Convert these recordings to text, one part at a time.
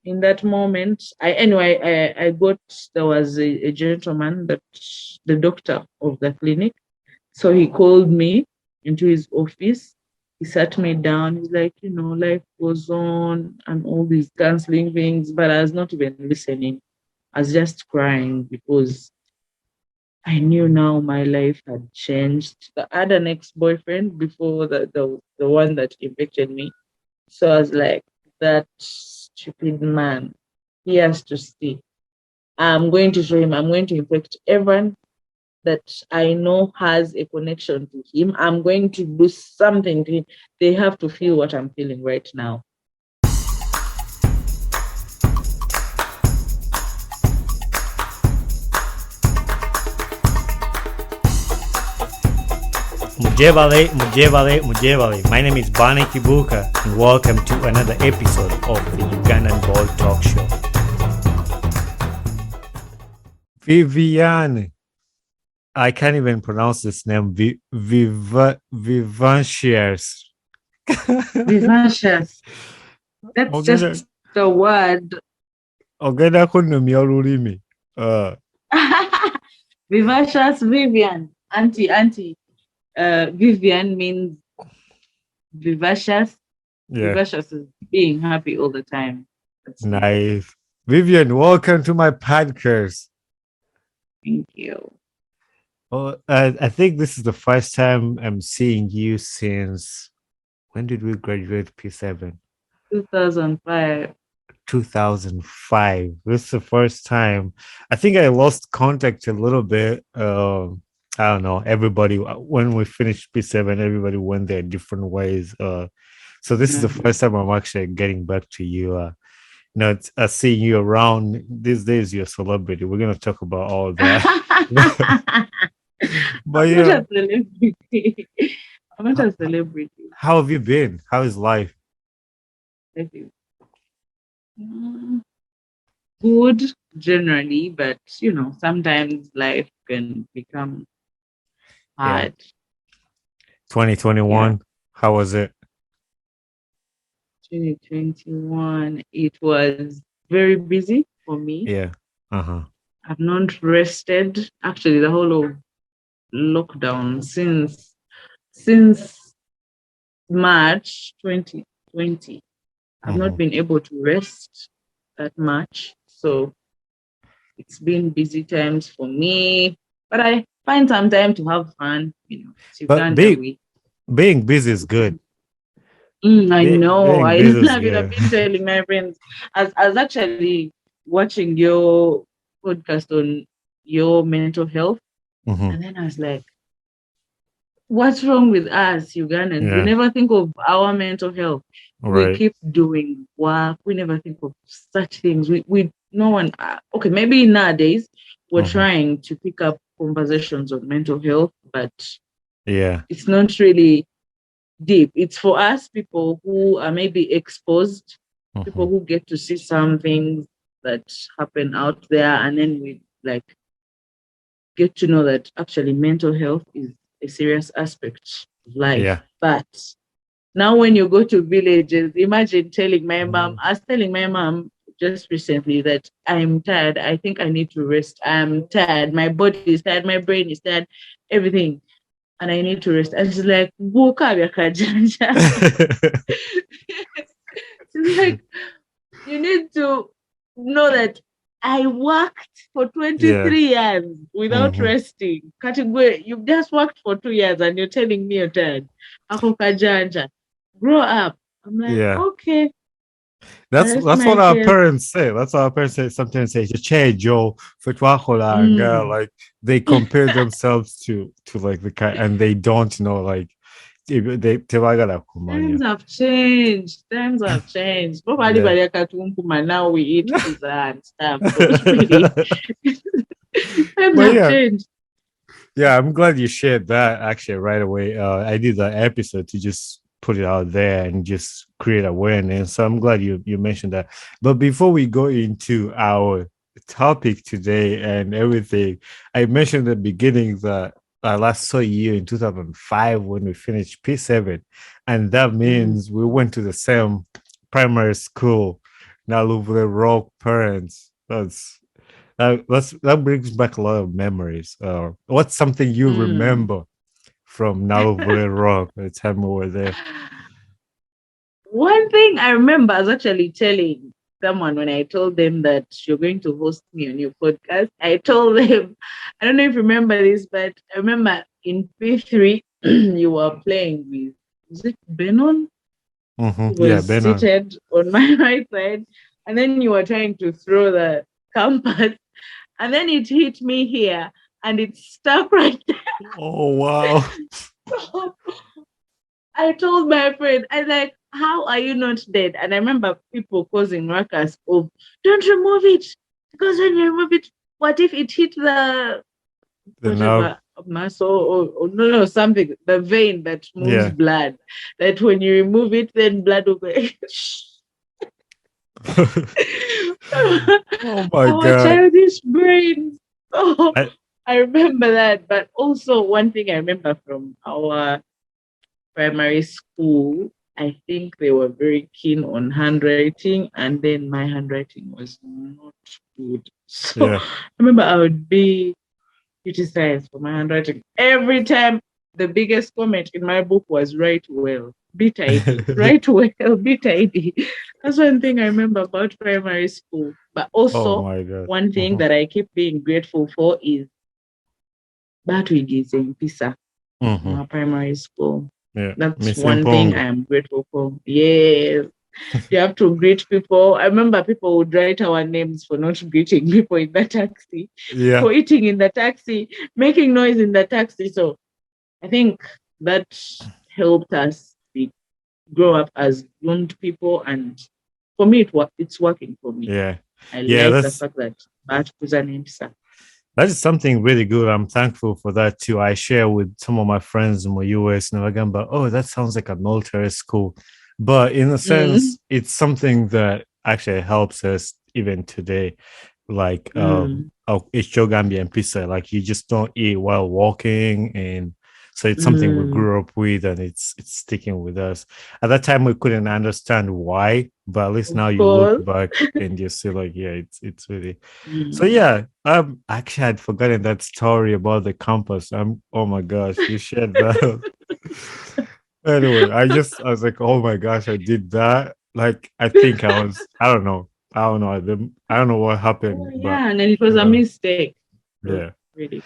in that moment, I got, there was a gentleman, that the doctor of the clinic. So he called me into his office. He sat me down. He's like, life goes on and all these counseling things, but I was not even listening. I was just crying because I knew now my life had changed. I had an ex-boyfriend before the one that evicted me. So I was like, that stupid man, he has to stay. I'm going to show him, I'm going to infect everyone that I know has a connection to him. I'm going to do something to him. They have to feel what I'm feeling right now. Mujevale. My name is Bani Kibuka, and welcome to another episode of the Ugandan Ball Talk Show. Vivian, I can't even pronounce this name. Vivacious. Vivacious. That's just the word. Ogeda kunomia olulimi. Vivacious Vivian. Auntie. Vivian means vivacious. Yeah. Vivacious is being happy all the time. That's nice. Vivian, welcome to my podcast. Thank you. Oh, I think this is the first time I'm seeing you since, when did we graduate P7? 2005. 2005. This is the first time. I think I lost contact a little bit. I don't know. Everybody, when we finished P7, everybody went their different ways. So this is the first time I'm actually getting back to you. Seeing you around these days, you're a celebrity. We're gonna talk about all that. But I'm not a celebrity. I'm not a celebrity. How have you been? How is life? Good generally, but sometimes life can become hard. 2021, how was it? 2021, it was very busy for me. Yeah. I've not rested. Actually, the whole of lockdown since March 2020. I've not been able to rest that much. So it's been busy times for me. But I find some time to have fun, But being busy is good. I know. I love it. I've been telling my friends. I was actually watching your podcast on your mental health. And then I was like, what's wrong with us, Ugandans? We never think of our mental health. Right. We keep doing work. We never think of such things. No one, okay, maybe nowadays we're trying to pick up conversations on mental health, but it's not really deep. It's for us, people who are maybe exposed, people who get to see some things that happen out there, and then we get to know that actually mental health is a serious aspect of life. Yeah. But now when you go to villages, imagine telling my mom, I was telling my mom just recently that I'm tired. I think I need to rest. I'm tired. My body is tired. My brain is tired. Everything. And I need to rest. And she's like, woke up, she's like, you need to know that I worked for 23 years without resting. You've just worked for 2 years and you're telling me you're tired. Grow up. I'm like, okay. That's what our parents say. That's what our parents say. Sometimes say, Joe, like they compare themselves to like the kind, and they don't know, like times have changed. Probably now we eat pizza and stuff. Times have changed. Yeah, I'm glad you shared that actually right away. I did that episode to just put it out there and just create awareness. So I'm glad you mentioned that. But before we go into our topic today and everything, I mentioned at the beginning that I last saw you in 2005 when we finished P7. And that means we went to the same primary school. Naluvle Rock parents. That brings back a lot of memories. What's something you Mm. remember from Naluvle Rock? The time we were there. One thing I remember I was actually telling someone when I told them that you're going to host me on your podcast. I told them, I don't know if you remember this, but I remember in P3 you were playing with, was it Benon? Who Yeah, was Benon. seated on my right side, and then you were trying to throw the compass, and then it hit me here, and it stuck right Oh wow. there. I told my friend, I like, how are you not dead? And I remember people causing ruckus of, don't remove it. Because when you remove it, what if it hit the The nerve. whatever muscle or no, something, the vein that moves Yeah. blood. That when you remove it, then blood will go. Oh my Our god. childish brains. Oh, I, I remember that. But also one thing I remember from our primary school, I think they were very keen on handwriting, and then my handwriting was not good. So yeah. I remember I would be criticized for my handwriting every time. The biggest comment in my book was write well, be tidy, write well, be tidy. That's one thing I remember about primary school. But Oh also, my god. one thing that I keep being grateful for is Batwig in Pisa in Mm-hmm. our primary school. Yeah. That's Missing one thing I Pongo. am grateful for. Yes. You have to greet people. I remember people would write our names for not greeting people in the taxi, Yeah. for eating in the taxi, making noise in the taxi. So I think that helped us grow up as groomed people. And for me, it's working for me. Yeah. I Yeah, like the that's fact that Bart Kuza named Sa. that is something really good. I'm thankful for that too. I share with some of my friends in the US and again, but oh, that sounds like a military school. But in a Mm, sense, it's something that actually helps us even today. Like mm, Ichogambi and pizza, like you just don't eat while walking, and so it's something we mm. grew up with, and it's sticking with us. At that time, we couldn't understand why, but at least Of now you look course. back and you see, like, yeah, it's really so. Mm. Yeah, actually I'd forgotten that story about the compass. Oh my gosh, you shared that. Anyway, I was like, oh my gosh, I did that. Like, I think I don't know. I don't know what Oh, happened, but yeah. And then it was a uh, mistake. So, yeah. really,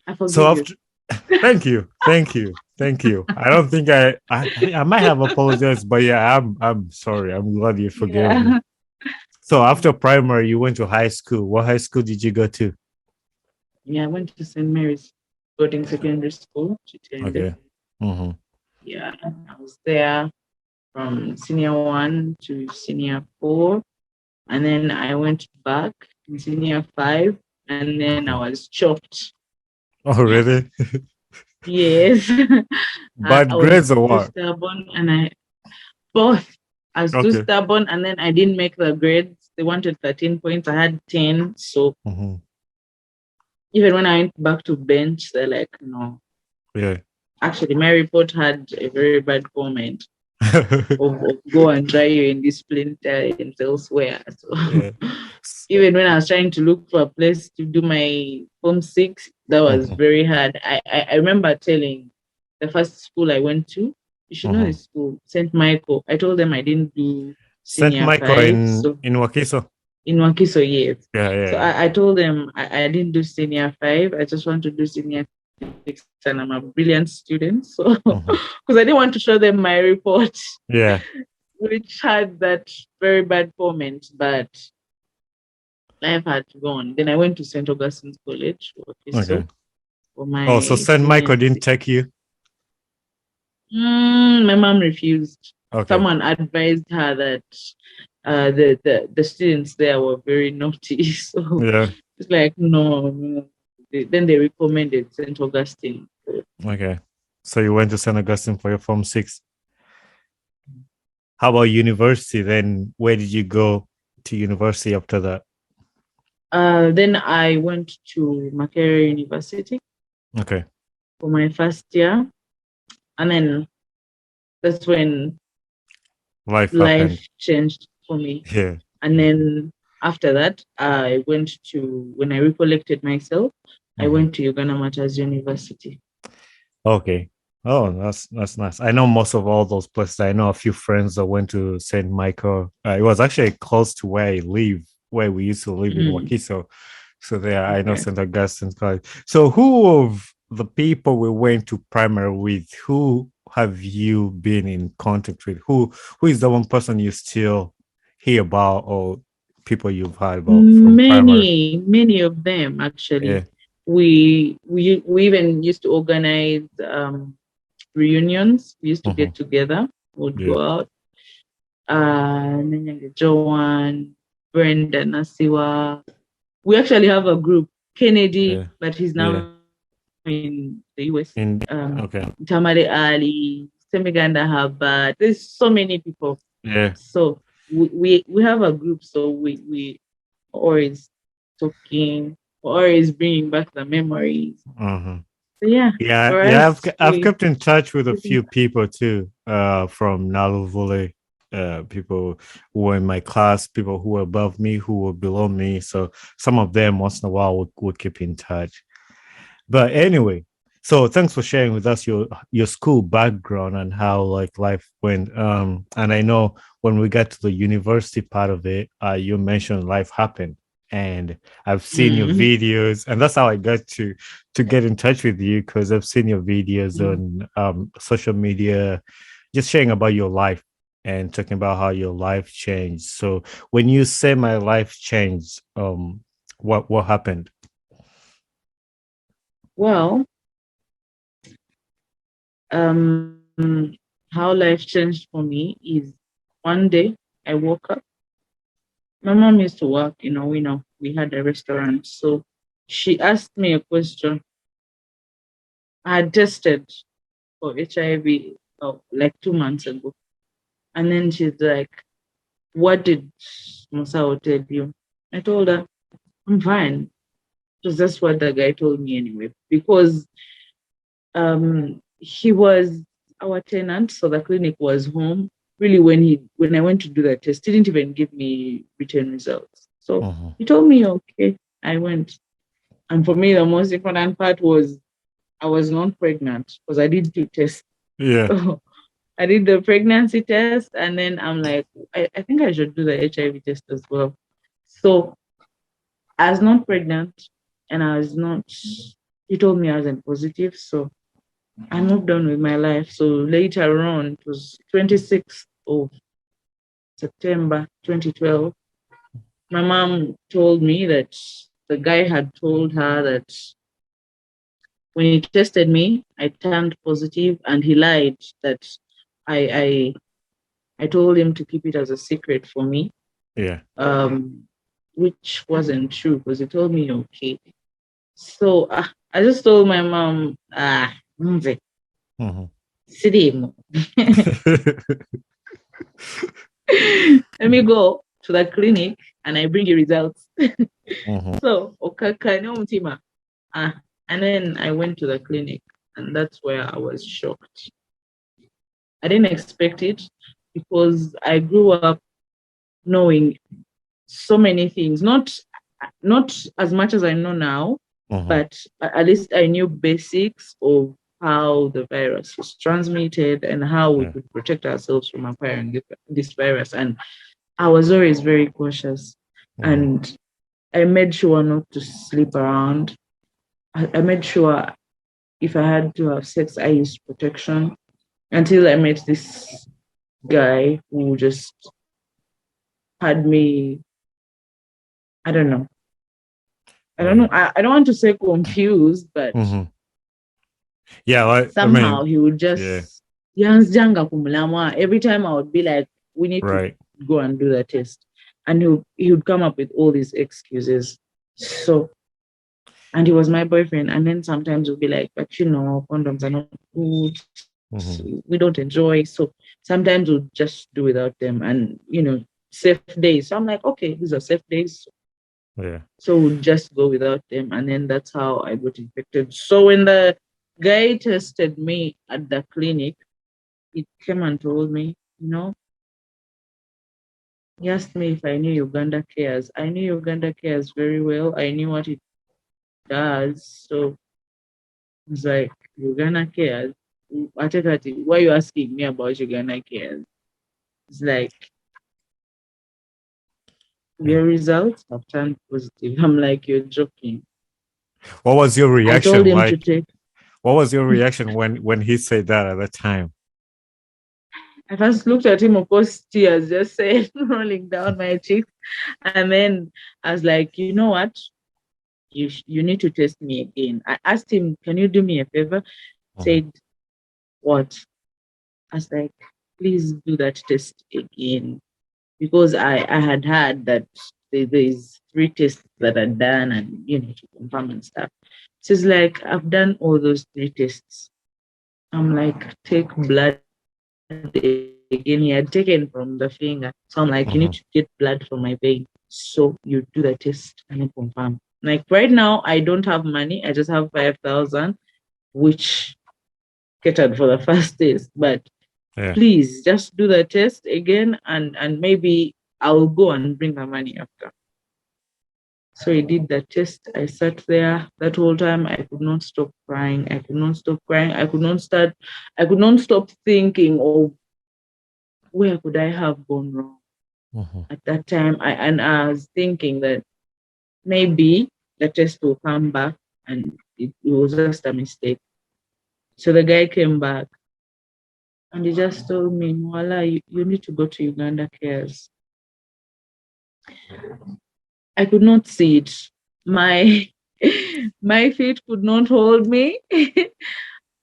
I So forgive you. after, thank you. I don't think I might have apologized, but yeah, I'm sorry. I'm glad you forgave me. Yeah. So after primary, you went to high school. What high school did you go to? Yeah, I went to St. Mary's Boarding Secondary School, Chitende. Okay. Mm-hmm. Yeah, I was there from senior one to senior four. And then I went back in senior five. And then I Okay. was chopped. Oh, really? Yes. I Bad was grades or too what? stubborn and I both. I was too Okay. stubborn and then I didn't make the grades. They wanted 13 points. I had 10. So Mm-hmm. even when I went back to bench, they're like, no. Yeah. Actually, my report had a very bad comment of go and try your indiscipline talents elsewhere. So yeah. even when I was trying to look for a place to do my form six, that was Mm-hmm. very hard. I remember telling the first school I went to, you should know Mm-hmm. this school, St. Michael. I told them I didn't do Saint senior Michael five. So in Wakiso. in Wakiso, yes. Yeah, So yeah, I told them I didn't do senior five. I just want to do senior six, and I'm a brilliant student. So yeah. Mm-hmm. because I didn't want to show them my report, Yeah. which had that very bad comment, but life had to go on. Then I went to St. Augustine's College, Okay. Wakiso, for Oh, so my Saint senior Michael didn't six. take you. My mom refused. Okay. Someone advised her that the students there were very naughty. So Yeah. it's like, no, no. Then they recommended St. Augustine. Okay. So you went to St. Augustine for your form six. How about university? Then where did you go to university after that? Then I went to Makerere University Okay. for my first year. And then that's when Life life happened. changed for me. Yeah. And then after that, when I recollected myself, I Mhm. went to Uganda Martyrs University. Okay. Oh, that's nice. I know most of all those places. I know a few friends that went to St. Michael. It was actually close to where I live, where we used to live in Mm, Wakiso. So there, I know okay. St. Augustine's College. So who of the people we went to primary with, who have you been in contact with? Who is the one person you still hear about or people you've heard about from primary? Many of them actually. Yeah. We even used to organize reunions. We used to Hmm. get together. We'd Yeah. go out. Nenyange Joan, Brenda Nasiwa. We actually have a group. Kennedy, Yeah. but he's Yeah. now in the US. In okay. Tamale Ali, Semiganda Haba. There's so many people. Yeah. So we have a group. So we always talking, always bringing back the memories. Uh-huh. So yeah, Yeah, for yeah, us, I've we kept in touch with a keep in few people too, from Naluvule, people who were in my class, people who were above me, who were below me. So some of them once in a while would keep in touch. But anyway, so thanks for sharing with us your school background and how like life went. And I know when we got to the university part of it, you mentioned life happened. And I've seen your mm, videos, and that's how I got to get in touch with you because I've seen your videos mm. on social media, just sharing about your life and talking about how your life changed. So when you say my life changed, what happened? Well, um, how life changed for me is one day I woke up. My mom used to work, we had a restaurant. So she asked me a question. I had tested for HIV like 2 months ago. And then she's like, what did Musao tell you? I told her, I'm fine. Because that's what the guy told me anyway. Because he was our tenant, so the clinic was home. Really, when I went to do the test, he didn't even give me written results. So Mhm. he told me, okay, I went. And for me, the most important part was I was not pregnant because I did two tests. Yeah. So I did the pregnancy test, and then I'm like, I think I should do the HIV test as well. So I was not pregnant, and I was not. He told me I wasn't positive, so I moved on with my life. So later on, it was 26th of September 2012. My mom told me that the guy had told her that when he tested me, I turned positive, and he lied that I I told him to keep it as a secret for me, Yeah. um, which wasn't true because he told me okay. So I just told my mom, mzee, Mhm. sirimu. Let me go to the clinic and I bring you results. Mhm. So, okaka no mutima. And then I went to the clinic, and that's where I was shocked. I didn't expect it because I grew up knowing so many things, not as much as I know now, Mhm. but at least I knew basics of how the virus was transmitted and how we Yeah. could protect ourselves from acquiring this virus. And I was always very cautious. Mhm. And I made sure not to sleep around. I made sure if I had to have sex, I used protection until I met this guy who just had me, I don't know. I don't know. Yeah. I don't want to say confused, but Mhm. Yeah, I somehow mean, he would yeah, just yansjanga kumulamwa. Every time I would be like, we need to right. go and do the test. And he would come up with all these excuses. So, and he was my boyfriend. And then sometimes we'll be like, but condoms are not good. Mhm. We don't enjoy. So sometimes we'll just do without them. And, safe days. So I'm like, okay, these are safe days. Yeah. So we'll just go without them. And then that's how I got infected. So when the guy tested me at the clinic, he came and told me, He asked me if I knew Uganda Cares. I knew Uganda Cares very well. I knew what it does. So it's like, Uganda Cares. Atekati, why are you asking me about Uganda Cares? It's like, Yeah. your results have turned positive. I'm like, you're joking. What was your I told reaction him to like? take. What was your reaction when he said that at the time? I first looked at him, of course, tears just said rolling down my cheeks. And then I was like, you know what? You need to test me again. I asked him, can you do me a favor? Mhm. Said, what? I was like, please do that test again. Because I had heard that there's 3 tests that are done and, to confirm and stuff. So it's like, I've done all those 3 tests. I'm like, take blood again. He had taken from the finger. So I'm like, you need to Mhm. get blood from my vein. So you do the test and then confirm. Like right now, I don't have money. I just have 5,000, which catered for the first test. But Yeah. please just do the test again, and maybe I will go and bring the money after. So he did the test. I sat there that whole time. I could not stop crying. I could not stop crying. I could not stop thinking of where could I have gone wrong. Mhm. At that time, I was thinking that maybe the test will come back and it was just a mistake. So the guy came back and he just told me, Mwala, you need to go to Uganda Cares. I could not see it. My my feet could not hold me.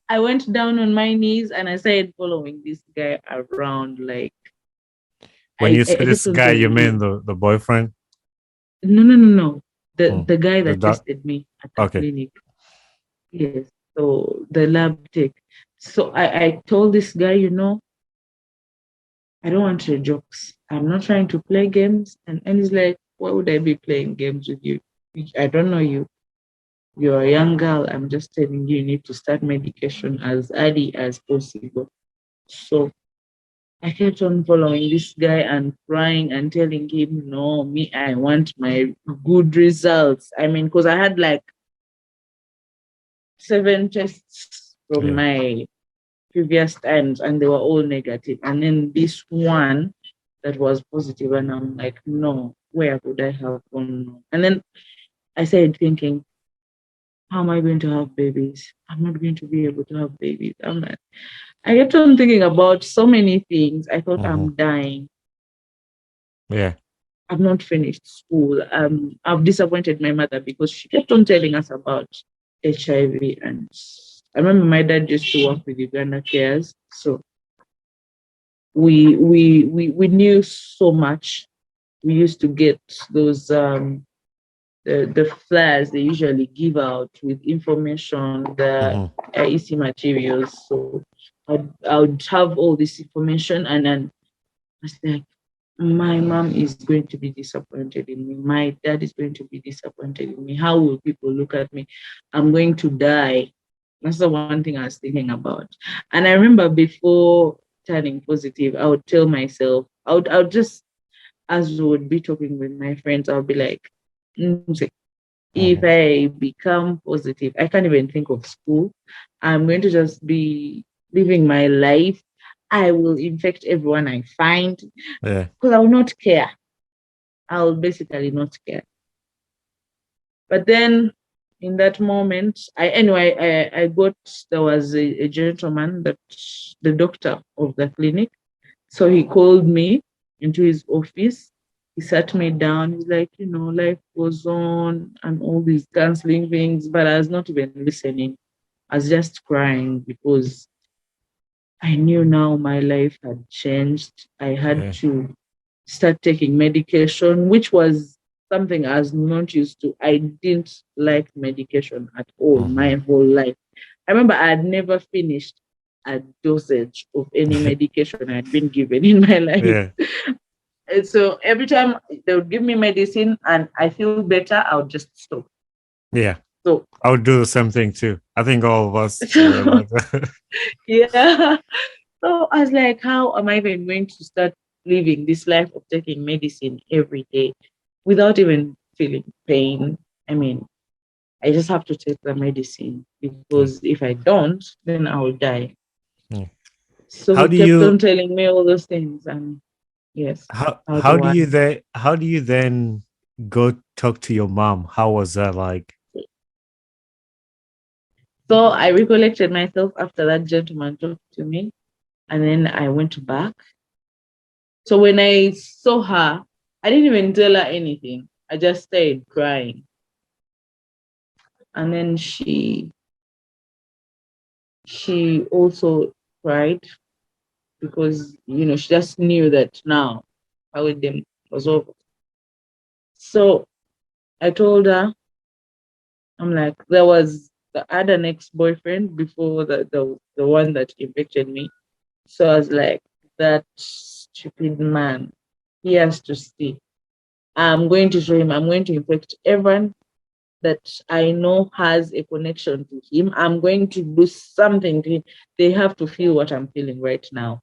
I went down on my knees and I started following this guy around. Like When you I say kept this on guy, you telling mean him, the boyfriend? no, no, no, no. The Mm. the guy The that doc. tested me at the Okay. clinic. Yes. So the lab tech. So I told this guy, I don't want your jokes. I'm not trying to play games. And he's like, why would I be playing games with you? I don't know you. You're a young girl. I'm just telling you, you need to start medication as early as possible. So I kept on following this guy and crying and telling him, no, me, I want my good results. I mean, because I had like 7 tests from Yeah. my previous times and they were all negative. And then this one that was positive, and I'm like, no, where could I have gone wrong? And then I started thinking, how am I going to have babies? I'm not going to be able to have babies. I'm not. I kept on thinking about so many things. I thought Mhm. I'm dying. Yeah. I've not finished school. I've disappointed my mother because she kept on telling us about HIV. And I remember my dad used to work with Uganda Cares. So we knew so much. We used to get those the flyers they usually give out with information, the Mhm. EC materials. So I would have all this information, and then I was like, my mom is going to be disappointed in me. My dad is going to be disappointed in me. How will people look at me? I'm going to die. That's the one thing I was thinking about. And I remember before turning positive, I would tell myself, I would just, as we would be talking with my friends, I would be like, if Mhm. I become positive, I can't even think of school. I'm going to just be living my life. I will infect everyone I find Yeah. because I will not care. I'll basically not care. But then in that moment, I got, there was a gentleman, that the doctor of the clinic. So he called me into his office. He sat me down. He's like, life goes on and all these counseling things, but I was not even listening. I was just crying because I knew now my life had changed. I had Yeah. to start taking medication, which was something I was not used to. I didn't like medication at all Mhm. my whole life. I remember I had never finished a dosage of any medication I had been given in my life. Yeah. And so every time they would give me medicine and I feel better, I would just stop. Yeah. So, I would do the same thing too. I think all of us were so like that. yeah. So I was like, how am I even going to start? living this life of taking medicine every day without even feeling pain. I mean, I just have to take the medicine because if I don't, then I'll die. Mm. So How he do kept on you telling me all those things, and yes, how do I? how do you then go talk to your mom? How was that like? So I recollected myself after that gentleman talked to me, and then I went back. So when I saw her, I didn't even tell her anything. I just started crying, and then she also cried because she just knew that now how with them was over. So I told her, I'm like, there was the other ex-boyfriend before the one that evicted me. So I was like, that stupid man, he has to stay. I'm going to show him, I'm going to infect everyone that I know has a connection to him. I'm going to do something to him. They have to feel what I'm feeling right now.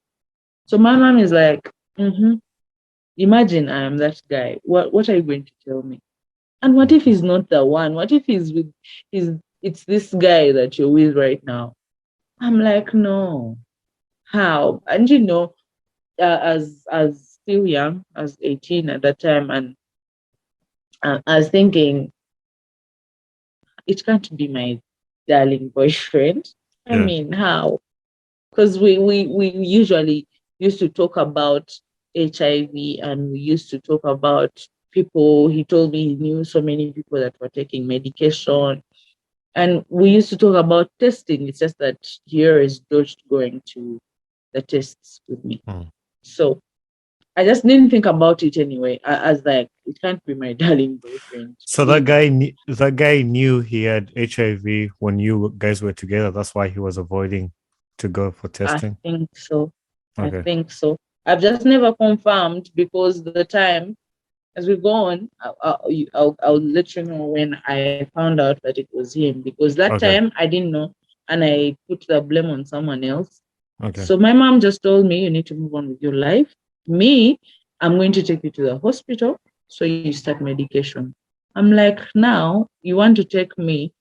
So my mom is like, imagine I am that guy. What are you going to tell me? And what if he's not the one? What if it's this guy that you're with right now? I'm like, no. How? And as still young, as 18 at that time, and I was thinking, it can't be my darling boyfriend. I Yeah. mean, how? Because we usually used to talk about HIV, and we used to talk about people. He told me he knew so many people that were taking medication. And we used to talk about testing. It's just that here is George going to the tests with me. Mm. So I just didn't think about it anyway. I was like, it can't be my darling boyfriend. So that guy knew he had HIV when you guys were together. That's why he was avoiding to go for I testing. think so. I Okay. think so. I've just never confirmed because the time as we go on, I'll let you know when I found out that it was him because that Okay. time I didn't know and I put the blame on someone else. Okay. So my mom just told me you need to move on with your life. Me, I'm going to take you to the hospital so you start medication. I'm like, now you want to take me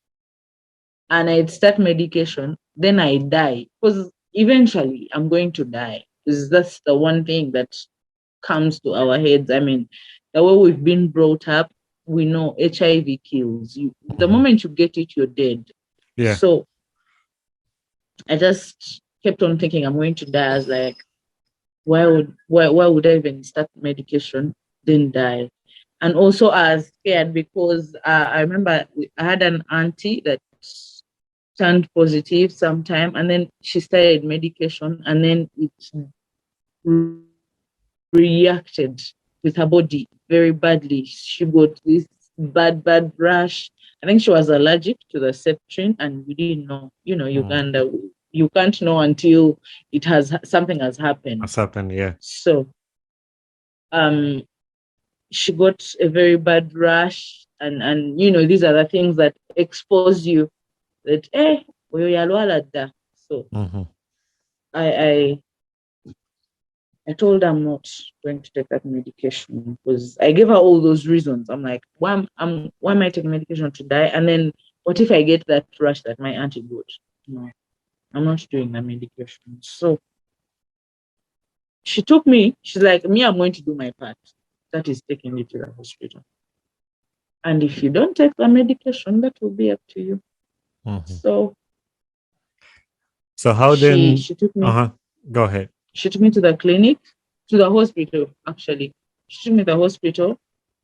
and I start medication, then I die because eventually I'm going to die because that's the one thing that comes to our heads. I mean, the way we've been brought up, we know HIV kills you. The Mhm. moment you get it, you're dead. Yeah. So I just kept on thinking I'm going to die. I was like, why would I even start medication, then die? And also I was scared because I remember I had an auntie that turned positive sometime, and then she started medication, and then it reacted with her body very badly. She got this bad rash. I think she was allergic to the septrin, and we didn't know. Mm. Uganda, you can't know until something has happened. That's happened. Yeah. So, um, she got a very bad rash, and these are the things that expose you that so Mm-hmm. I I told her I'm not going to take that medication because I gave her all those reasons. I'm like, why am I taking medication to die? And then what if I get that rush that my auntie got? No, I'm not doing that medication. So she took me, she's like, me, I'm going to do my part. That is taking you to the hospital. And if you don't take the medication, that will be up to you. Mm-hmm. So So how she then? she took me Uh-huh. Go ahead. she took me to the clinic, to the hospital, actually. She took me to the hospital.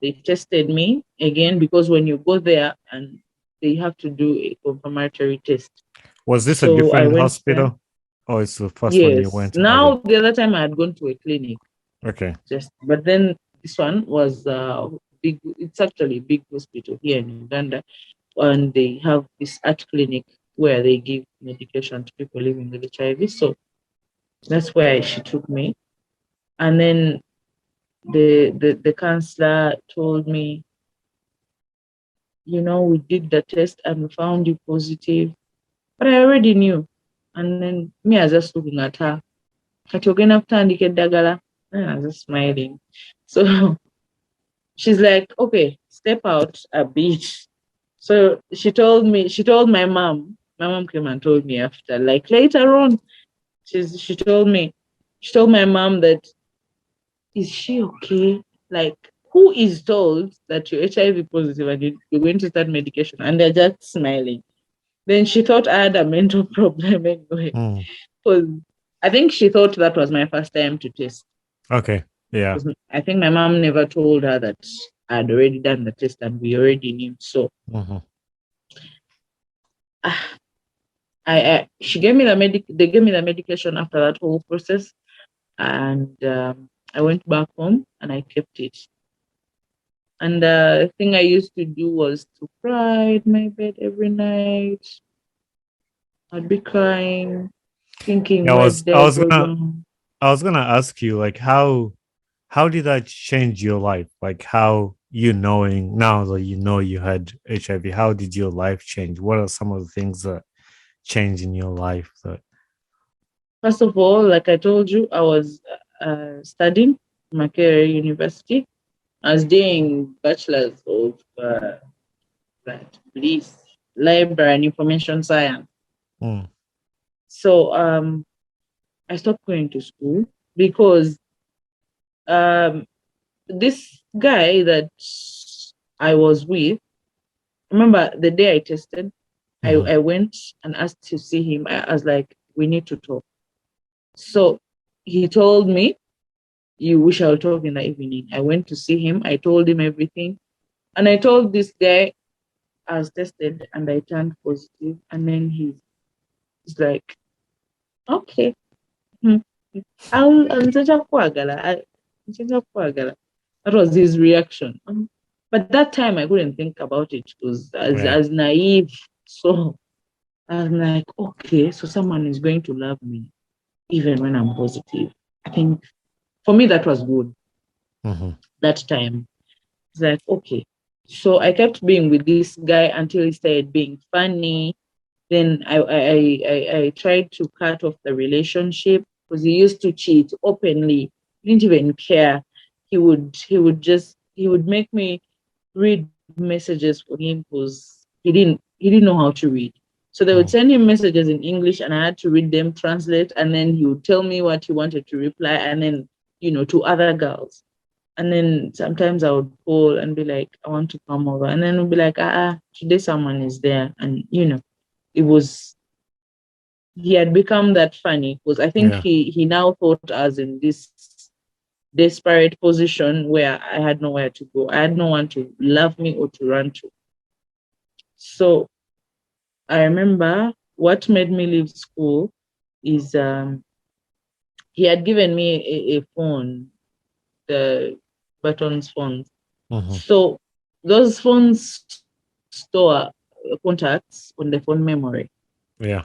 They tested me again because when you go there and they have to do a confirmatory test. Was this a So I different went there. hospital? Or it's the first one you Yes. went to? Okay. Now the other time I had gone to a clinic, Okay. just but then this one was big. It's actually a big hospital here in Uganda, and they have this art clinic where they give medication to people living with HIV. So that's where she took me, and then the counselor told me, we did the test and we found you positive. But I already knew. And then me, I was just looking at her. Kati ogenda kutandika eddagala. And I was just smiling. So she's like, okay, step out a bit. So she told my mom came and told me after, like later on, she told my mom that, is she okay? Like, who is told that you're HIV positive and you're going to start medication? And they're just smiling. Then she thought I had a mental problem anyway. Mm. Because I think she thought that was my first time to test. Okay. Yeah. 'Cause I think my mom never told her that I had already done the test and we already knew. So Mhm. ah, she gave me they gave me the medication after that whole process. And I went back home and I kept it. And the thing I used to do was to cry in my bed every night. I'd be crying, thinking, Yeah, where did I go wrong? I was gonna ask you like how did that change your life? Like how you knowing now that you know you had HIV, how did your life change? What are some of the things that changed in your life that First of all, like I told you, I was studying Makerere University. I was doing bachelor's of police, library and information science. mm, So I stopped going to school because um, this guy that I was with, remember the day I tested, mhm, I went and asked to see him. I was like, we need to talk. So he told me, we shall talk in the evening. I went to see him. I told him everything. And I told this guy I was tested and I turned positive. And then he's like, okay. Hmm. Nitacha kuagala. Nitacha kuagala. That was his reaction. But that time I couldn't think about it because yeah, as naive. So I'm like, okay, so someone is going to love me even when I'm positive. I think for me that was good mhm, that time. It's like, okay. So I kept being with this guy until he started being funny. Then I tried to cut off the relationship because he used to cheat openly. He didn't even care. He would make me read messages for him because he didn't know how to read. So they would mm, send him messages in English and I had to read them, translate, and then he would tell me what he wanted to reply, and then to other girls. And then sometimes I would call and be like, I want to come over. And then we'll be like, today someone is there. And it was he had become that funny because I think yeah, he now thought us in this desperate position where I had nowhere to go. I had no one to love me or to run to. So I remember what made me leave school is he had given me a phone, the buttons phones. mhm, So those phones store contacts on the phone memory. yeah,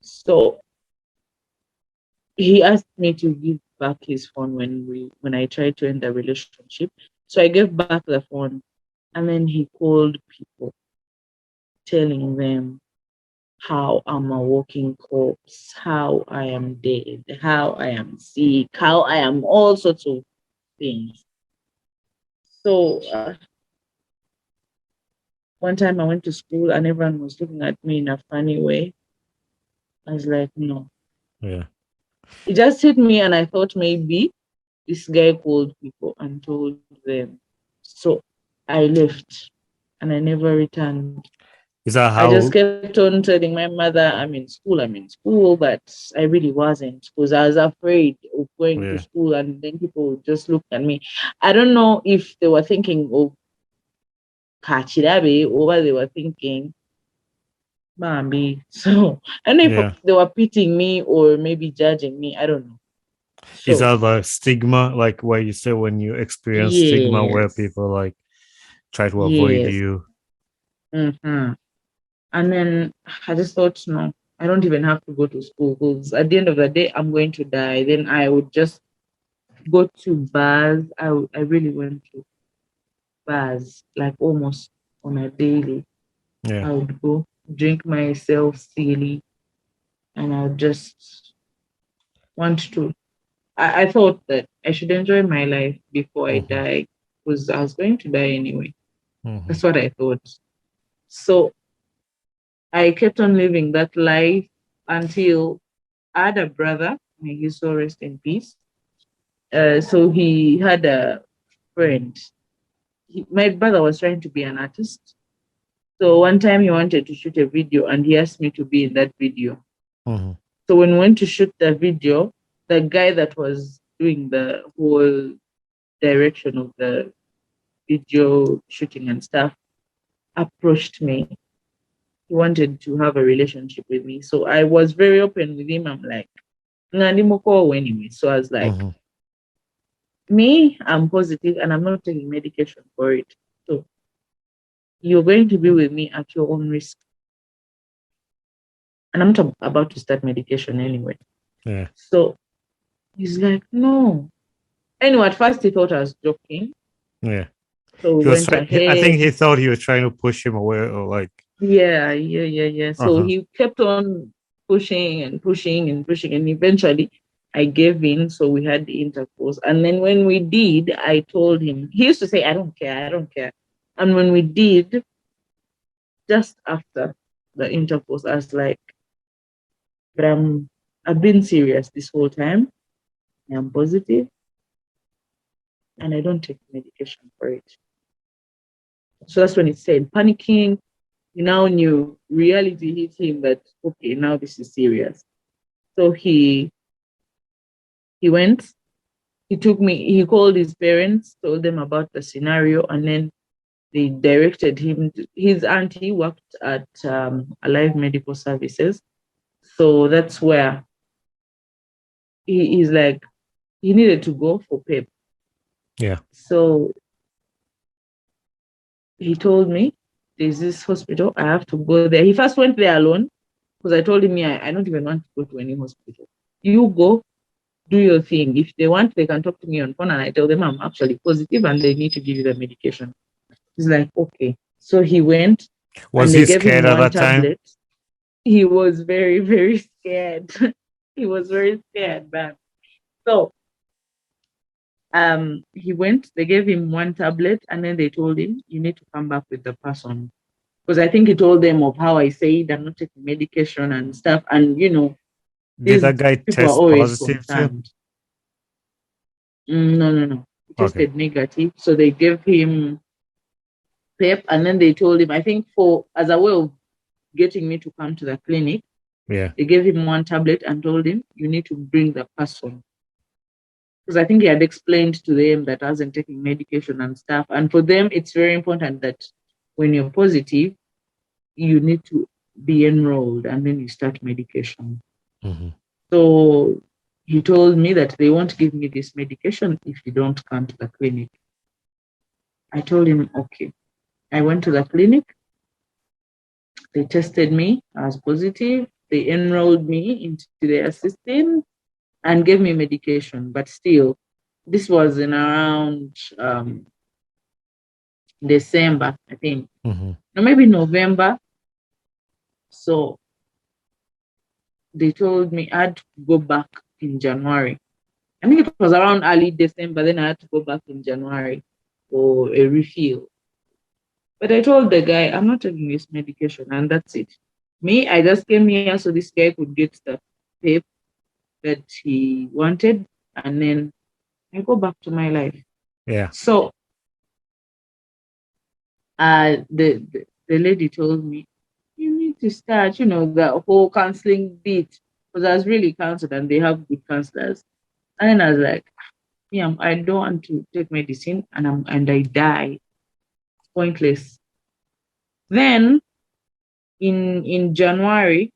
So he asked me to give back his phone when I tried to end the relationship. So I gave back the phone, and then he called people, telling them how I'm a walking corpse, how I am dead, how I am sick, how I am all sorts of things. So one time I went to school and everyone was looking at me in a funny way. I was like, no. yeah. It just hit me, and I thought maybe this guy called people and told them. So I left and I never returned. Is that I just how kept on telling my mother, I'm in school, but I really wasn't because I was afraid of going to yeah. school and then people would just look at me. I don't know if they were thinking of Kachirabe or they were thinking Bambi. So I don't know if Yeah. they were pitying me or maybe judging me. I don't know. Is So that the stigma, like where you say when you experience stigma where yes, people like try to avoid yes. you? Hmm. And then I just thought, no, I don't even have to go to school because at the end of the day, I'm going to die. Then I would just go to bars. I really went to bars like almost on a daily. Yeah. I would go drink myself silly and I would just want to I thought that I should enjoy my life before I Mm-hmm. die, because I was going to die anyway. Mm-hmm. That's what I thought. So I kept on living that life until I had a brother. May his soul rest in peace. So he had a friend. My brother was trying to be an artist. So one time he wanted to shoot a video and he asked me to be in that video. Mm-hmm. So when we went to shoot the video, the guy that was doing the whole direction of the video shooting and stuff approached me. He wanted to have a relationship with me. So I was very open with him. I'm like, "Ngani moko anyway." So I was like, Mm-hmm. me, I'm positive and I'm not taking medication for it. So you're going to be with me at your own risk. And I'm not about to start medication anyway. Yeah. So he's like, no. Anyway, at first he thought I was joking. Yeah. So we He was went trying. I ahead. think he thought he was trying to push him away, or like. Yeah. So Uh-huh. he kept on pushing and pushing and pushing. And eventually I gave in. So we had the intercourse. And then when we did, I told him, he used to say, I don't care. And when we did, just after the intercourse, I was like, but I've been serious this whole time. I'm positive and I don't take medication for it. So that's when it said panicking. He now knew reality hit him that okay, now this is serious. So he went, he took me, he called his parents, told them about the scenario, and then they directed him to his auntie worked at Alive Medical Services. So that's where he's like he needed to go for PEP. Yeah. So he told me there's this hospital, I have to go there. He first went there alone because I told him, I don't even want to go to any hospital. You go, do your thing. If they want, they can talk to me on phone and I tell them I'm actually positive and they need to give you the medication. He's like, okay. So he went Was and they he gave him scared at one that time? tablet. He was very, very scared. He was very scared, man. So he went, they gave him one tablet and then they told him, you need to come back with the person. Because I think he told them of how I said I'm not taking medication and stuff. And Did these that guy people are test always positive too? concerned. No. He Okay. tested negative. So they gave him PEP and then they told him, I think for as a way of getting me to come to the clinic, Yeah. they gave him one tablet and told him, you need to bring the person. Because I think he had explained to them that I wasn't taking medication and stuff. And for them, it's very important that when you're positive, you need to be enrolled and then you start medication. Mm-hmm. So he told me that they won't give me this medication if you don't come to the clinic. I told him, okay. I went to the clinic. They tested me. I was positive. They enrolled me into their system and gave me medication. But still, this was in around December, I think. Mm-hmm. No, maybe November. So they told me I had to go back in January. I think it was around early December, then I had to go back in January for a refill. But I told the guy, I'm not taking this medication, and that's it. Me, I just came here so this guy could get the PEP that he wanted, and then I go back to my life. Yeah. So the lady told me, you need to start, the whole counseling bit. Because I was really counseled and they have good counselors. And then I was like, yeah, I don't want to take medicine and I die. Pointless. Then in January,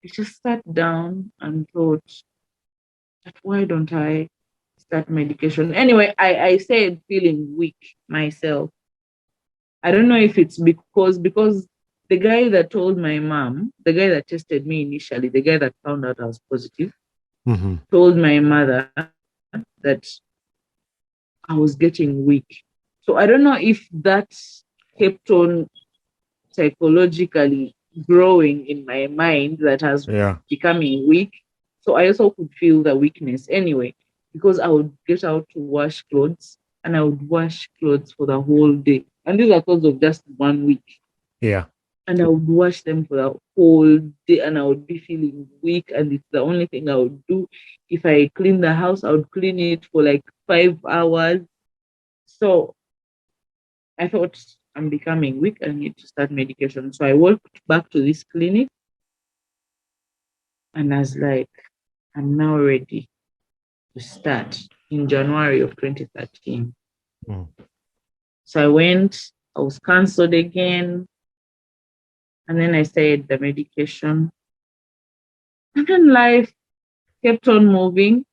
I just sat down and thought that why don't I start medication? Anyway, I started feeling weak myself. I don't know if it's because the guy that told my mom, the guy that tested me initially, the guy that found out I was positive, Mm-hmm. told my mother that I was getting weak. So I don't know if that kept on psychologically growing in my mind that has Yeah. becoming weak. So I also could feel the weakness anyway, because I would get out to wash clothes and I would wash clothes for the whole day. And these are clothes of just 1 week. Yeah. And I would wash them for the whole day and I would be feeling weak. And it's the only thing I would do. If I clean the house, I would clean it for like 5 hours. So I thought I'm becoming weak. I need to start medication. So I walked back to this clinic and I was like, I'm now ready to start in January of 2013. Mm. So I went, I was cancelled again. And then I started the medication. And then life kept on moving.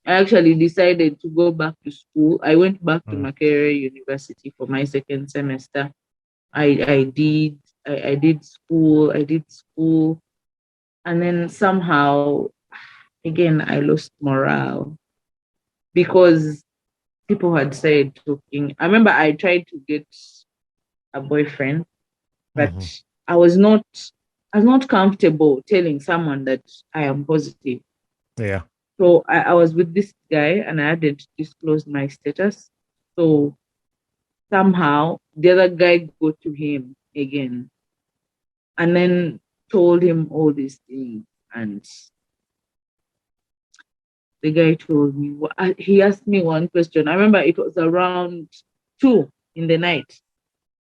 I actually decided to go back to school. I went back to Mm. Makerere University for my second semester. I did school, and then somehow again I lost morale because people had started talking. I remember I tried to get a boyfriend, but Mhm. I was not I was not comfortable telling someone that I am positive. Yeah. So I was with this guy and I hadn't disclosed my status. So somehow the other guy got to him again and then told him all these things. And the guy told me, he asked me one question. I remember it was around 2 in the night.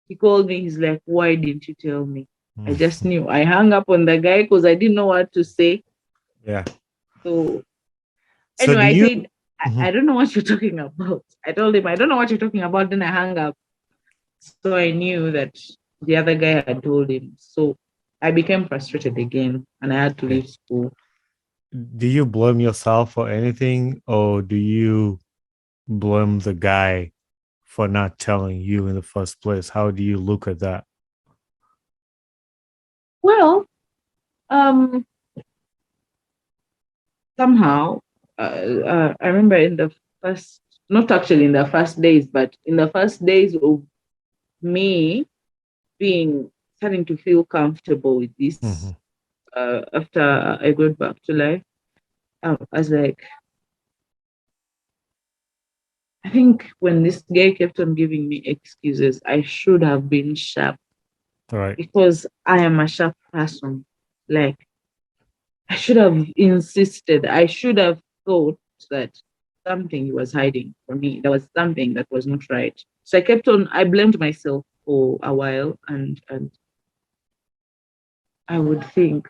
He called me. He's like, why didn't you tell me? I just Mm. knew. I hung up on the guy because I didn't know what to say. Yeah. So So anyway, do I you? said, I Mhm. don't know what you're talking about. I told him, I don't know what you're talking about. Then I hung up. So I knew that the other guy had told him. So I became frustrated again and I had to Yeah. leave school. Do you blame yourself for anything, or do you blame the guy for not telling you in the first place? How do you look at that? Well, um, somehow, I remember in the first, not actually in the first days, but in the first days of me being starting to feel comfortable with this, Mhm. after I got back to life, I was like, I think when this guy kept on giving me excuses, I should have been sharp All right. because I am a sharp person. Like, I should have insisted. I should have thought that something he was hiding from me. There was something that was not right. So I blamed myself for a while and I would think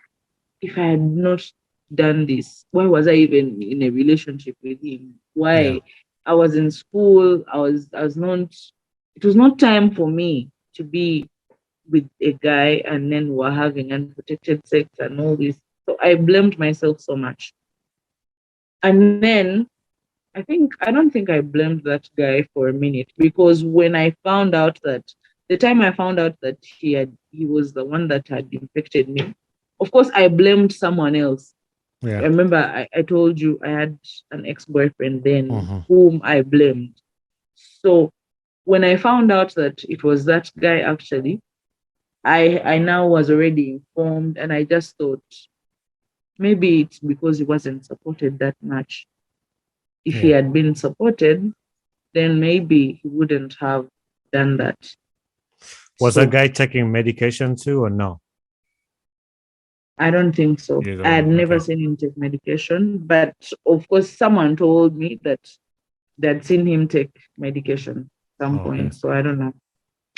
if I had not done this, why was I even in a relationship with him? Yeah. Why? I was in school, I was not it was not time for me to be with a guy and then we're having unprotected sex and all this. So I blamed myself so much. And then I don't think I blamed that guy for a minute because when I found out that the time I found out that he was the one that had infected me, of course I blamed someone else. I Yeah. remember I told you I had an ex-boyfriend then Mhm. whom I blamed. So when I found out that it was that guy actually, I now was already informed and I just thought maybe it's because he wasn't supported that much. If he Yeah. had been supported, then maybe he wouldn't have done that. Was that So guy taking medication too, or no? I don't think so. You I don't had know. never Okay. seen him take medication, but of course, someone told me that they'd seen him take medication at some Okay. point. So I don't know.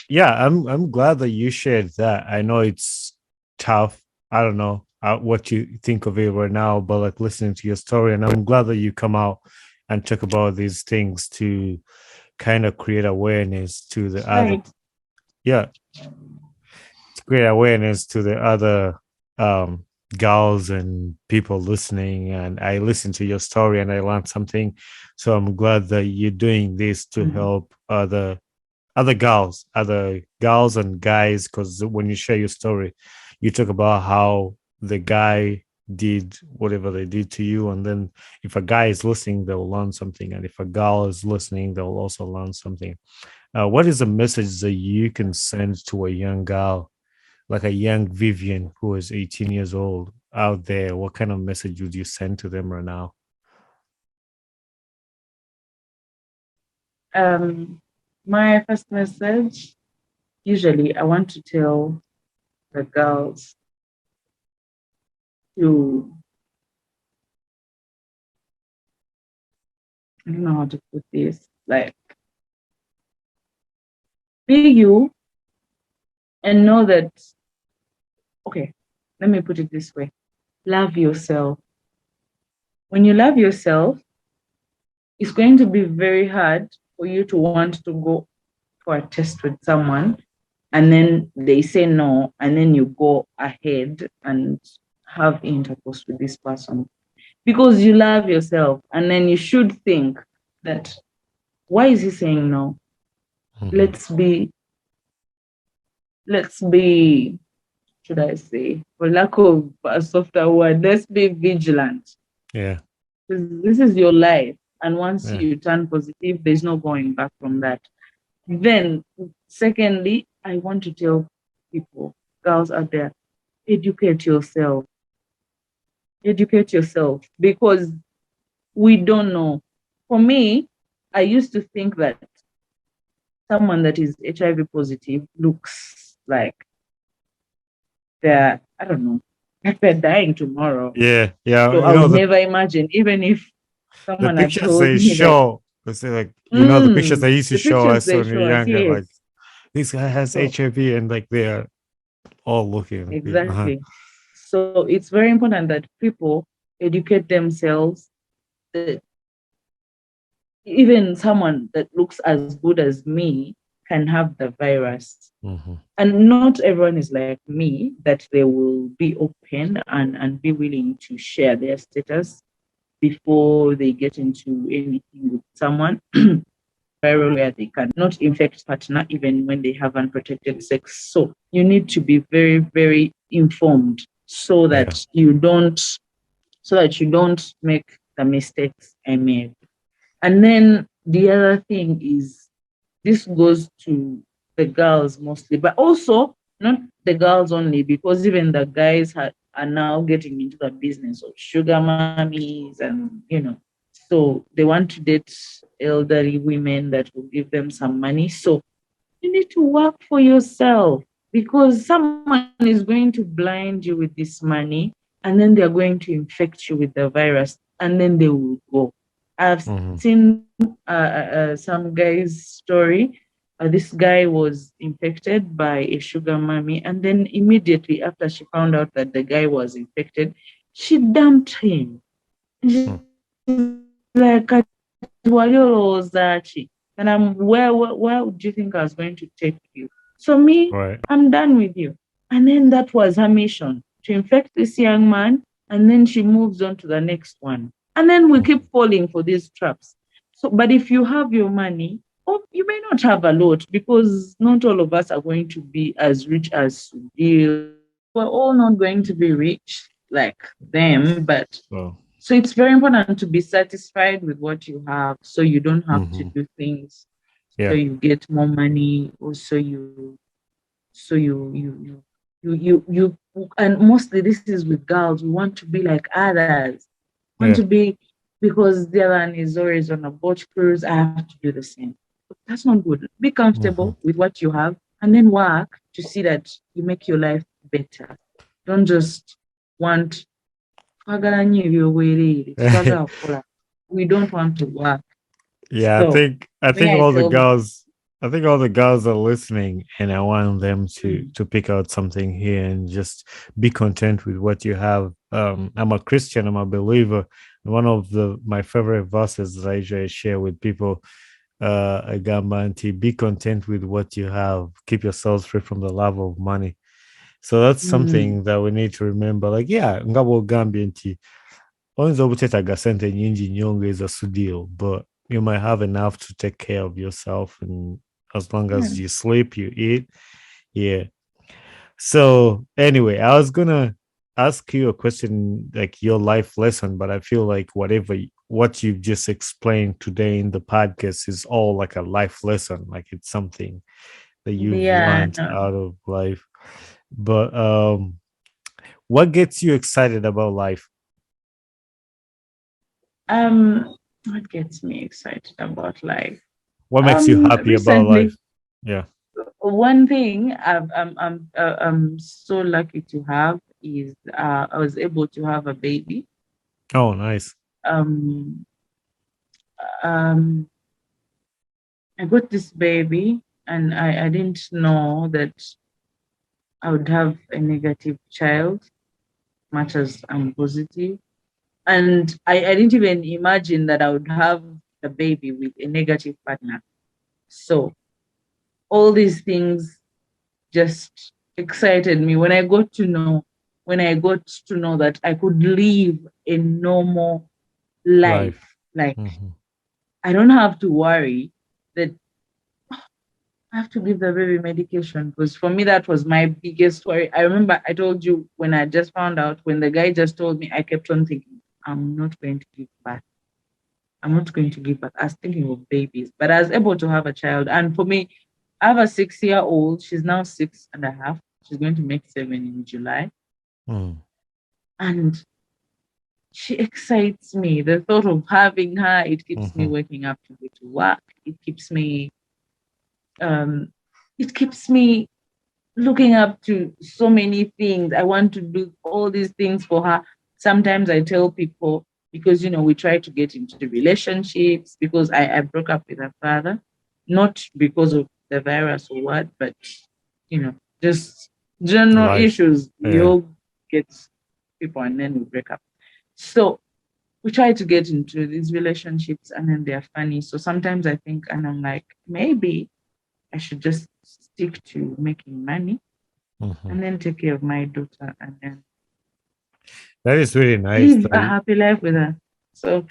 Yeah, I'm glad that you shared that. I know it's tough. I don't know what you think of it right now, but like listening to your story, and I'm glad that you come out and talk about these things to kind of create awareness to the other. Right. Yeah, to create awareness to the other um girls and people listening. And I listened to your story and I learned something. So I'm glad that you're doing this to Mhm. help other girls and guys, because when you share your story, you talk about how the guy did whatever they did to you, and then if a guy is listening, they'll learn something, and if a girl is listening, they'll also learn something. What is a message that you can send to a young girl, like a young Vivian who is 18 years old, out there, what kind of message would you send to them right now? My first message, usually I want to tell the girls to, I don't know how to put this, like, be you and know that, okay, let me put it this way. Love yourself. When you love yourself, it's going to be very hard for you to want to go for a test with someone and then they say no, and then you go ahead and have intercourse with this person because you love yourself. And then you should think that, why is he saying no? Mm-hmm. Let's be, should I say, for lack of a softer word, let's be vigilant. Yeah. This is your life. And once Yeah. you turn positive, there's no going back from that. Then, secondly, I want to tell people, girls out there, educate yourself. Educate yourself because we don't know. For me, I used to think that someone that is HIV positive looks like I don't know, like they're dying tomorrow. Yeah. Yeah. So I would never imagine, even if The someone had pictures told they me that, show, let's say like, the pictures they used to the show pictures us they when we show were us, younger, yes. like this guy has So HIV and like they're all looking. exactly. So it's very important that people educate themselves. That even someone that looks as good as me can have the virus. Mm-hmm. And not everyone is like me, that they will be open and be willing to share their status before they get into anything with someone viral where they can not infect partner even when they have unprotected sex. So you need to be very, very informed Yeah. so that you don't make the mistakes I made. And then the other thing is, this goes to the girls mostly, but also not the girls only, because even the guys are now getting into the business of sugar mummies and, so they want to date elderly women that will give them some money. So you need to work for yourself because someone is going to blind you with this money and then they're going to infect you with the virus and then they will go. I've Mm-hmm. seen some guy's story. This guy was infected by a sugar mommy, and then immediately after she found out that the guy was infected, she dumped him. Mm. She's like, and where would you think I was going to take you? So me, Right. I'm done with you. And then that was her mission, to infect this young man, and then she moves on to the next one. And then we keep falling for these traps. So, but if you have your money, or you may not have a lot, because not all of us are going to be as rich as you. We're all not going to be rich like them, but So. so it's very important to be satisfied with what you have, so you don't have to Mm-hmm. do things so Yeah. you get more money, or so you and mostly this is with girls. We want to be like others. Want to Yeah. be, because the other one is always on a boat cruise. I have to do the same. But that's not good. Be Mm-hmm. comfortable with what you have and then work to see that you make your life better. Don't just want we don't want to work. Yeah, So I me, think I all the tell my girls I think all the girls are listening and I want them to mm, pick out something here and just be content with what you have. I'm a Christian, I'm a believer. One of the my favorite verses that I usually share with people, agamba nti, be content with what you have. Keep yourselves free from the love of money. So that's mm, something that we need to remember. Like, yeah, ngabo gambia nti oyinza obuteetaaga sente nyingi nyongeza studio, but you might have enough to take care of yourself, and as long yeah, as you sleep, you eat. Yeah. So anyway, I was gonna ask you a question, like your life lesson, but I feel like what you've just explained today in the podcast is all like a life lesson, like it's something that you've yeah, learned no, out of life. But What gets you excited about life? What gets me excited about life? What makes you happy about Recently, life? Yeah. one thing I'm so lucky to have is I was able to have a baby. Oh, nice. Um, um, I got this baby, and I didn't know that I would have a negative child, much as I'm positive. And I didn't even imagine that I would have a baby with a negative partner. So all these things just excited me when I got to know that I could live a normal life. Life. Like Hmm. I don't have to worry that I have to give the baby medication, because for me that was my biggest worry. I remember I told you when I just found out, when the guy just told me, I kept on thinking, I'm not going to give birth. I'm not going to give birth. I was thinking of babies, but I was able to have a child. And for me, I have a 6 year old. She's now 6.5. She's going to make 7 in July. Mm. And she excites me. The thought of having her, it keeps me Hmm. waking up to go to work. Um, it keeps me looking up to so many things. I want to do all these things for her. Sometimes I tell people, because we try to get into relationships, because I broke up with her father, not because of the virus or what, but just general Life. issues. We Yeah. all get people and then we break up. So we try to get into these relationships and then they're funny. So sometimes I think, and I'm like, maybe I should just stick to making money Hmm. and then take care of my daughter and then That is really nice. live a happy life with her. So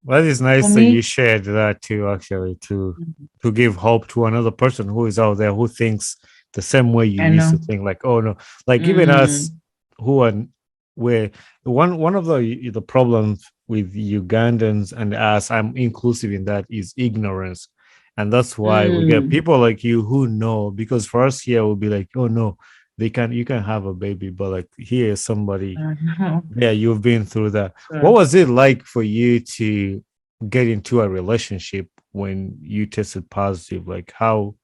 That is for nice that you me, shared that too, actually, mhm, to give hope to another person who is out there who thinks the same way you I used to know. think. Like, oh no, like even us Mm, who are where one of the problems with Ugandans and us, I'm inclusive in that, is ignorance. And that's why we get mm, people like you who know, because for us here we'll be like, oh no, you can have a baby, but like here is somebody, I know. yeah, you've been through that. What So was it like for you to get into a relationship when you tested positive? Like how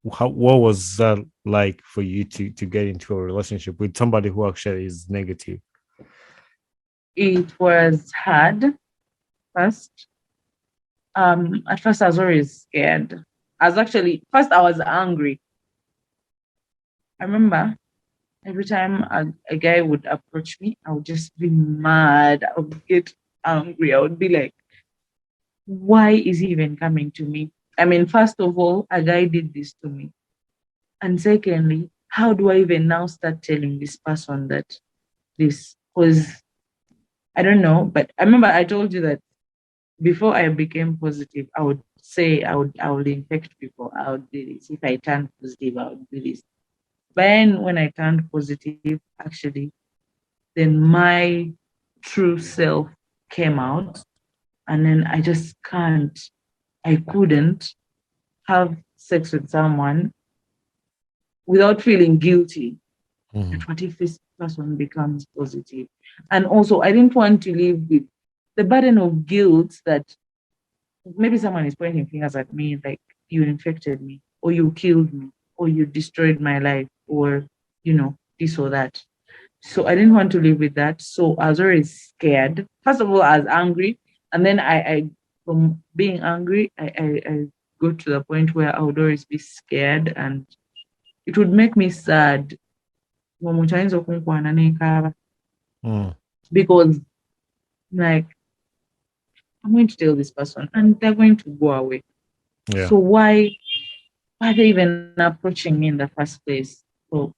what was that like for you to get into a relationship with somebody who actually is negative? it was hard first. At first I was always scared. I was actually first I was angry. I remember every time a guy would approach me, I would just be mad. I would get angry. I would be like, why is he even coming to me? I mean, first of all, a guy did this to me. And secondly, how do I even now start telling this person that this? Because I don't know, but I remember I told you that before I became positive, I would say I would infect people. I would do this. If I turned positive, I would do this. But then when I turned positive, actually, then my true self came out. And then I couldn't have sex with someone without feeling guilty. And Mhm. what if this person becomes positive? And also, I didn't want to live with the burden of guilt that maybe someone is pointing fingers at me, like, you infected me, or you killed me, or you destroyed my life, or, this or that. So I didn't want to live with that. So I was always scared. First of all, I was angry. And then from being angry, I got to the point where I would always be scared and it would make me sad. Mm. Because, like, I'm going to tell this person and they're going to go away. Yeah. So why are they even approaching me in the first place? So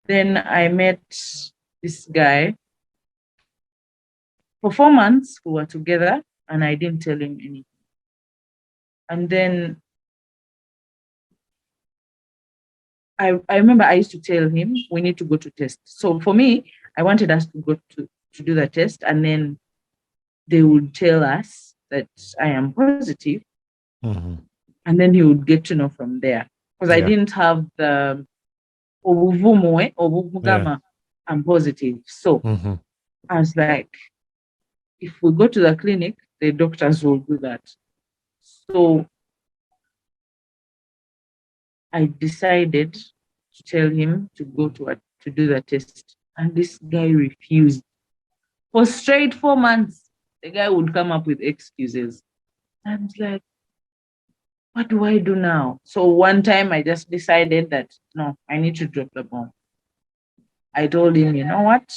then I met this guy for 4 months. We were together and I didn't tell him anything. And then I remember I used to tell him we need to go to test. So for me, I wanted us to go to do the test and then they would tell us that I am positive Mhm. and then he would get to know from there. Because I Yeah. didn't have the obuvumwe, Yeah. obuvugama. I'm positive. So I was like, if we go to the clinic, the doctors will do that. So I decided to tell him to go to do the test. And this guy refused. For straight 4 months, the guy would come up with excuses. I was like, what do I do now? So one time I just decided that no, I need to drop the bomb. I told him, you know what?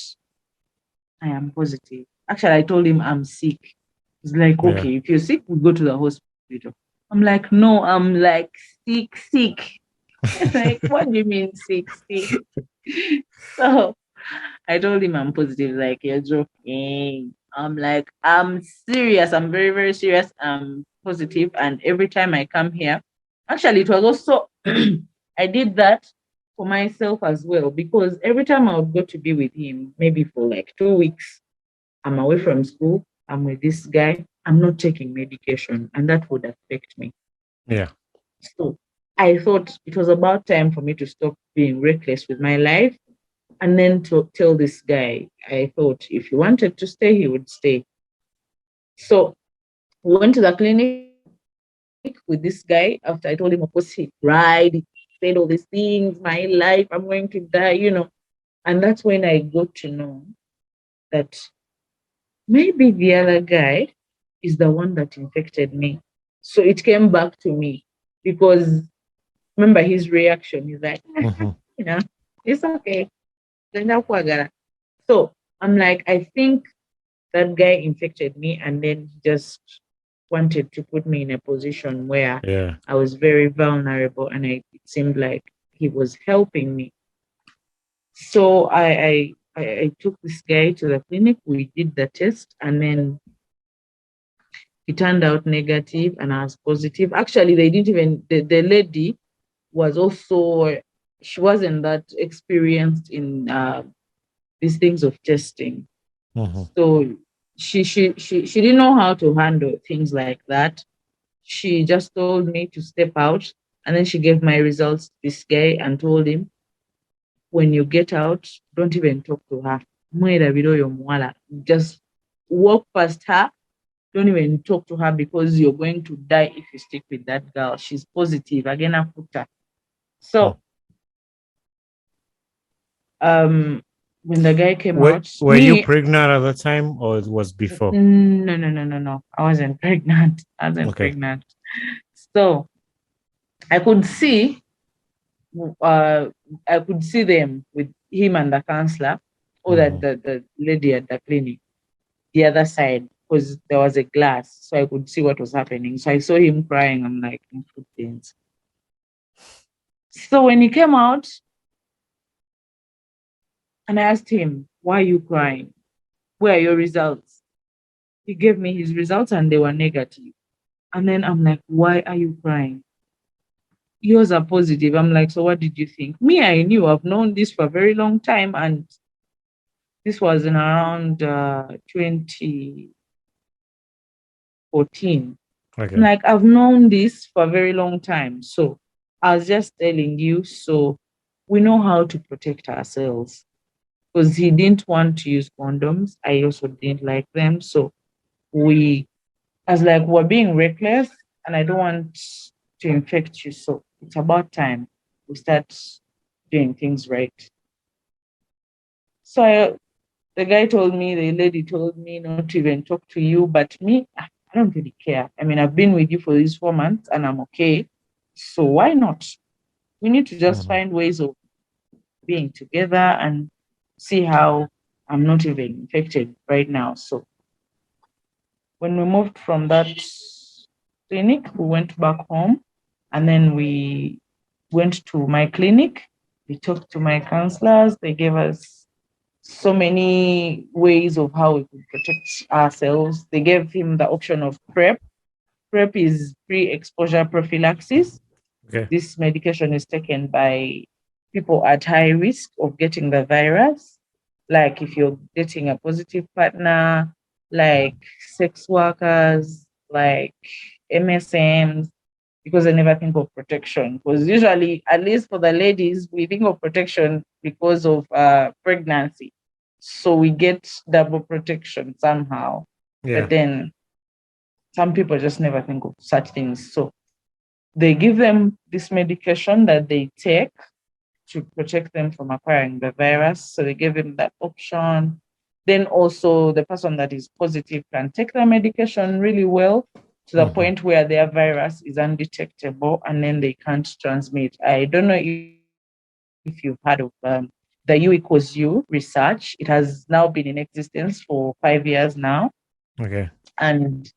I am positive. Actually, I told him I'm sick. He's like, okay, if you're sick, we go to the hospital. I'm like, no, I'm like sick. Like, what do you mean sick? So I told him I'm positive. Like, you're joking. I'm like, I'm serious. I'm very, very serious. I'm positive. And every time I come here, actually, it was also, I did that for myself as well, because every time I would go to be with him, maybe for like 2 weeks, I'm away from school, I'm with this guy, I'm not taking medication, and that would affect me. Yeah. So I thought it was about time for me to stop being reckless with my life and then to tell this guy, I thought if he wanted to stay, he would stay. So we went to the clinic with this guy. After I told him, of course, he cried, he said all these things, my life, I'm going to die. And that's when I got to know that maybe the other guy is the one that infected me. So it came back to me because remember his reaction. He's like, you know, it's okay. So I'm like, I think that guy infected me and then he just wanted to put me in a position where I was very vulnerable and it seemed like he was helping me. So I took this guy to the clinic. We did the test and then he turned out negative and I was positive. Actually, they didn't even, the lady was also, she wasn't that experienced in these things of testing. So she didn't know how to handle things like that. She just told me to step out and then she gave my results to this guy and told him, when you get out, don't even talk to her. Just walk past her. Don't even talk to her because you're going to die if you stick with that girl. She's positive. Again, I put her. So when the guy came out, were you pregnant at the time or it was before? No. I wasn't pregnant. Pregnant. So I could see them with him and the counselor or the lady at the clinic, the other side, because there was a glass, so I could see what was happening. So I saw him crying. I'm like, footprints. So when he came out, and I asked him, why are you crying? Where are your results? He gave me his results and they were negative. And then I'm like, why are you crying? Yours are positive. I'm like, so what did you think? Me, I knew. I've known this for a very long time. And this was in around 2014. Okay. Like, I've known this for a very long time. So I was just telling you, so we know how to protect ourselves. Because he didn't want to use condoms. I also didn't like them. So I was like, we're being reckless and I don't want to infect you. So it's about time we start doing things right. So the lady told me not to even talk to you, but me, I don't really care. I mean, I've been with you for these 4 months and I'm okay. So why not? We need to just find ways of being together and see how I'm not even infected right now. So when we moved from that clinic, we went back home and then we went to my clinic. We talked to my counselors. They gave us so many ways of how we could protect ourselves. They gave him the option of PrEP. PrEP is pre-exposure prophylaxis. Okay. This medication is taken by people at high risk of getting the virus, like if you're dating a positive partner, like sex workers, like MSMs, because they never think of protection. Because usually, at least for the ladies, we think of protection because of pregnancy. So we get double protection somehow. But Yeah. then some people just never think of such things. So they give them this medication that they take to protect them from acquiring the virus. So they give them that option. Then also the person that is positive can take the medication really well to the Mhm. point where their virus is undetectable and then they can't transmit. I don't know if you've heard of the U equals U research. It has now been in existence for 5 years now. Okay. And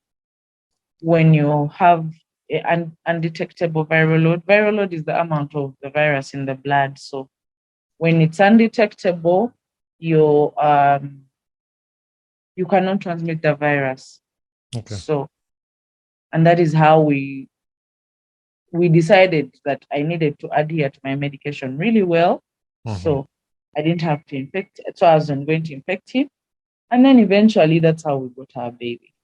when you have an undetectable viral load is the amount of the virus in the blood. So when it's undetectable, you cannot transmit the virus. Okay. So, and that is how we decided that I needed to adhere to my medication really well. Mhm. So I didn't have to infect. So I wasn't going to infect him. And then eventually, that's how we got our baby,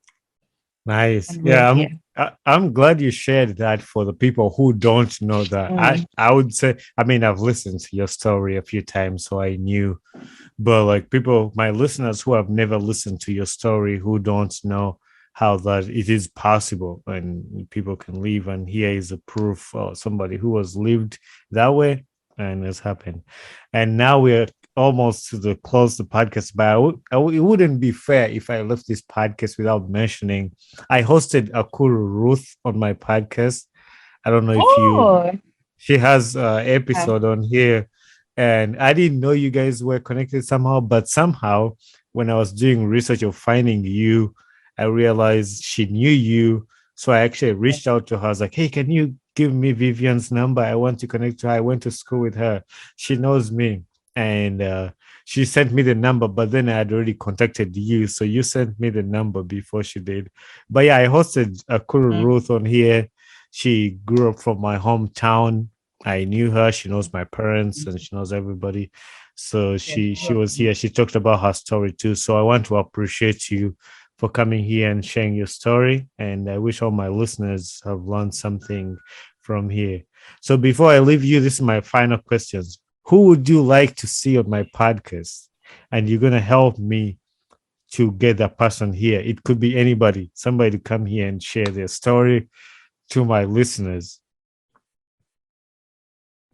Nice. and we're Yeah, here. I'm glad you shared that for the people who don't know that. Mm, I would say, I mean, I've listened to your story a few times, so I knew, but like people, my listeners who have never listened to your story, who don't know how that it is possible and people can live, and here is a proof of somebody who has lived that way and has happened. And now we're almost to the close the podcast, but it wouldn't be fair if I left this podcast without mentioning I hosted Akuru Ruth on my podcast. I don't know if you oh, she has an um, episode on here, and I didn't know you guys were connected somehow, but somehow when I was doing research of finding you, I realized she knew you. So I actually reached out to her. I was like, hey, can you give me Vivian's number? I want to connect to her. I went to school with her. She knows me. And she sent me the number, but then I had already contacted you. So you sent me the number before she did. But yeah, I hosted Akuru mm, Ruth on here. She grew up from my hometown. I knew her. She knows my parents and she knows everybody. So yes, she was welcome. here. She talked about her story too. So I want to appreciate you for coming here and sharing your story. And I wish all my listeners have learned something from here. So before I leave you, this is my final questions. Who would you like to see on my podcast? And you're gonna help me to get that person here. It could be anybody, somebody to come here and share their story to my listeners.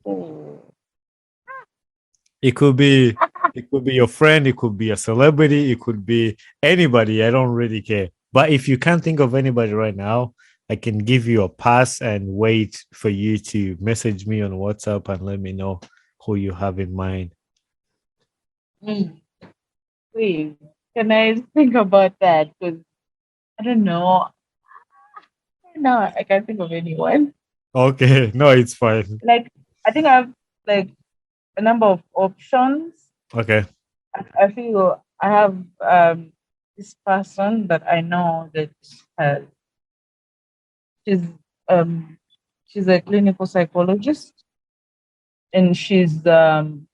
Oh. It could be your friend, it could be a celebrity, it could be anybody. I don't really care. But if you can't think of anybody right now, I can give you a pass and wait for you to message me on WhatsApp and let me know who you have in mind. Mm. Please, can I think about that? Because I don't know. No, I can't think of anyone. Okay, no, it's fine. Like, I think I have like a number of options. Okay. I feel I have this person that I know that has she's um she's a clinical psychologist and she's been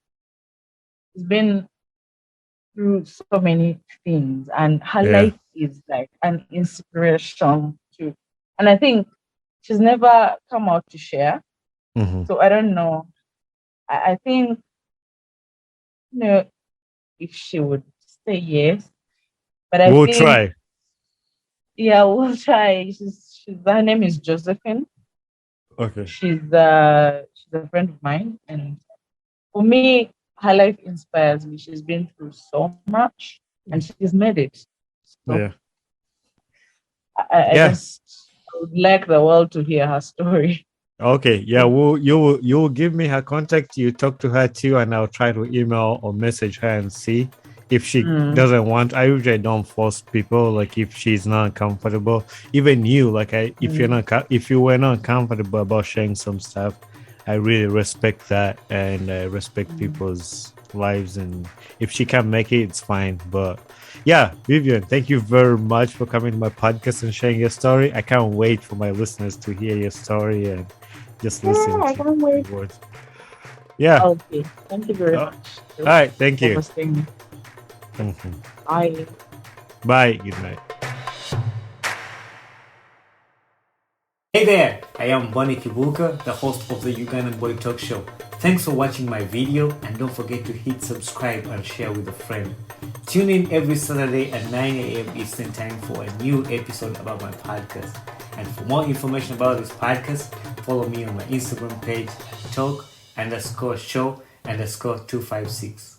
through so many things and her Yeah. life is like an inspiration to, and I think she's never come out to share. Mhm. So I don't know. I think if she would say yes, but I We'll think try. yeah, we'll try. She's her name is Josephine. Okay. She's a friend of mine, and for me, her life inspires me. She's been through so much, and she's made it. So Yeah. I Yeah. just would like the world to hear her story. Okay, yeah, you will give me her contact. You talk to her too, and I'll try to email or message her and see if she Mm, doesn't want. I usually don't force people. Like if she's not comfortable, even you, like if you're mm, not if you were not comfortable about sharing some stuff, I really respect that, and I respect mm. people's lives. And if she can't make it, it's fine. But yeah, Vivian, thank you very much for coming to my podcast and sharing your story. I can't wait for my listeners to hear your story and just Yeah, listen I to can't your wait. words. Yeah. Okay, thank you very All much right. Thank for you. hosting. Mhm. Bye. Bye. Good night. Hey there, I am Bonnie Kibuka, the host of the Ugandan Boy Talk Show. Thanks for watching my video and don't forget to hit subscribe and share with a friend. Tune in every Saturday at 9 a.m. Eastern Time for a new episode about my podcast. And for more information about this podcast, follow me on my Instagram page, talk_show_256.